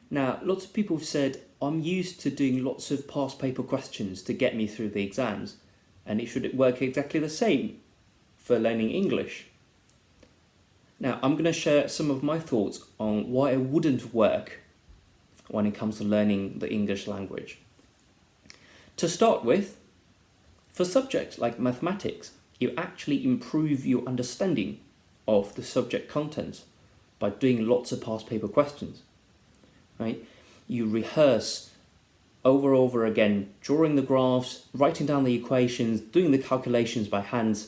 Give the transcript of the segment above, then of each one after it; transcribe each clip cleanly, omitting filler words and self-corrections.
Now, lots of people have said, I'm used to doing lots of past paper questions to get me through the exams, and it should work exactly the same for learning English. Now, I'm going to share some of my thoughts on why it wouldn't work when it comes to learning the English language. To start with, for subjects like mathematics, you actually improve your understanding of the subject content by doing lots of past paper questions, right? You rehearse over and over again, drawing the graphs, writing down the equations, doing the calculations by hand.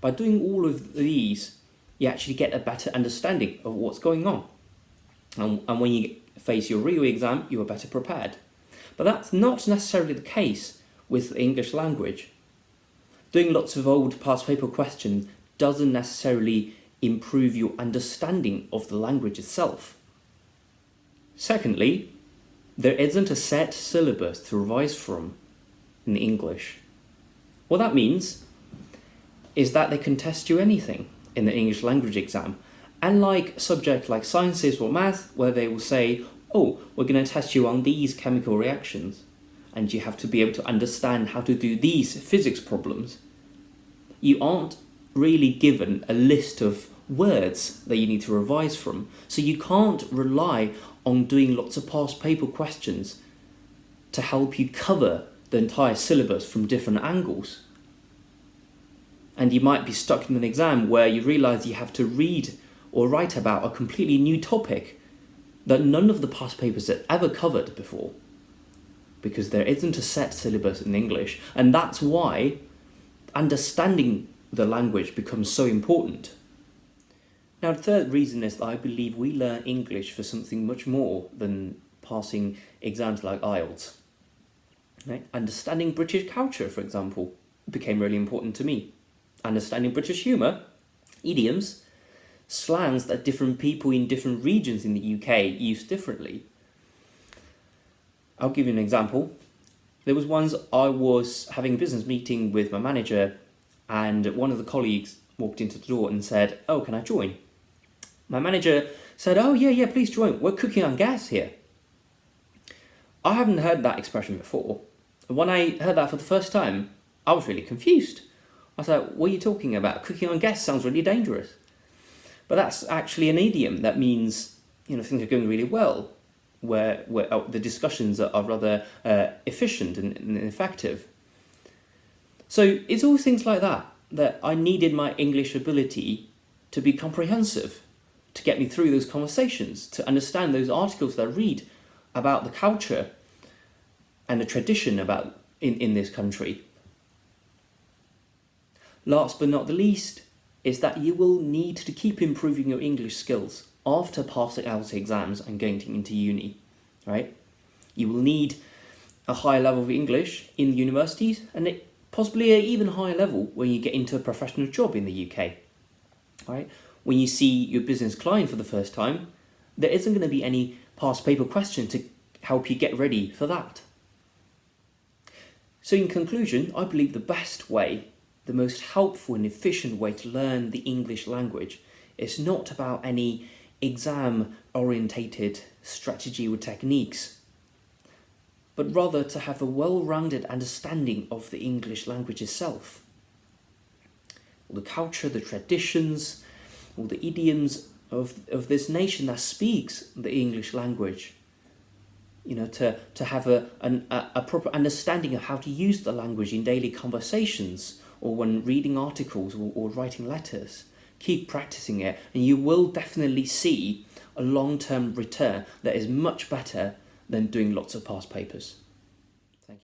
By doing all of these, you actually get a better understanding of what's going on. And when you face your real exam, you are better prepared. But that's not necessarily the case with the English language. Doing lots of old past paper questions doesn't necessarily improve your understanding of the language itself. Secondly, there isn't a set syllabus to revise from in English. What that means is that they can test you anything in the English language exam. Unlike subjects like sciences or math, where they will say, oh, we're going to test you on these chemical reactions, and you have to be able to understand how to do these physics problems. You aren't really given a list of words that you need to revise from, so you can't rely on doing lots of past paper questions to help you cover the entire syllabus from different angles. And you might be stuck in an exam where you realise you have to read or write about a completely new topic that none of the past papers had ever covered before, because there isn't a set syllabus in English, and that's why understanding the language becomes so important. Now, the third reason is that I believe we learn English for something much more than passing exams like IELTS. Right? Understanding British culture, for example, became really important to me. Understanding British humour, idioms, slangs that different people in different regions in the UK use differently. I'll give you an example. There was once I was having a business meeting with my manager, and one of the colleagues walked into the door and said, oh, can I join? My manager said, oh, yeah, please join. We're cooking on gas here. I haven't heard that expression before. When I heard that for the first time, I was really confused. I thought, what are you talking about? Cooking on gas sounds really dangerous. But that's actually an idiom that means, things are going really well, where the discussions are rather efficient and effective. So it's all things like that I needed my English ability to be comprehensive, to get me through those conversations, to understand those articles that I read about the culture and the tradition about in this country. Last but not the least is that you will need to keep improving your English skills after passing IELTS exams and going into uni, right? You will need a higher level of English in the universities, and possibly an even higher level when you get into a professional job in the UK, right? When you see your business client for the first time, there isn't going to be any past paper question to help you get ready for that. So in conclusion, I believe the best way, the most helpful and efficient way to learn the English language is not about any exam-orientated strategy or techniques, but rather to have a well-rounded understanding of the English language itself. All the culture, the traditions, all the idioms of this nation that speaks the English language. To have a proper understanding of how to use the language in daily conversations or when reading articles or writing letters. Keep practicing it, and you will definitely see a long-term return that is much better than doing lots of past papers.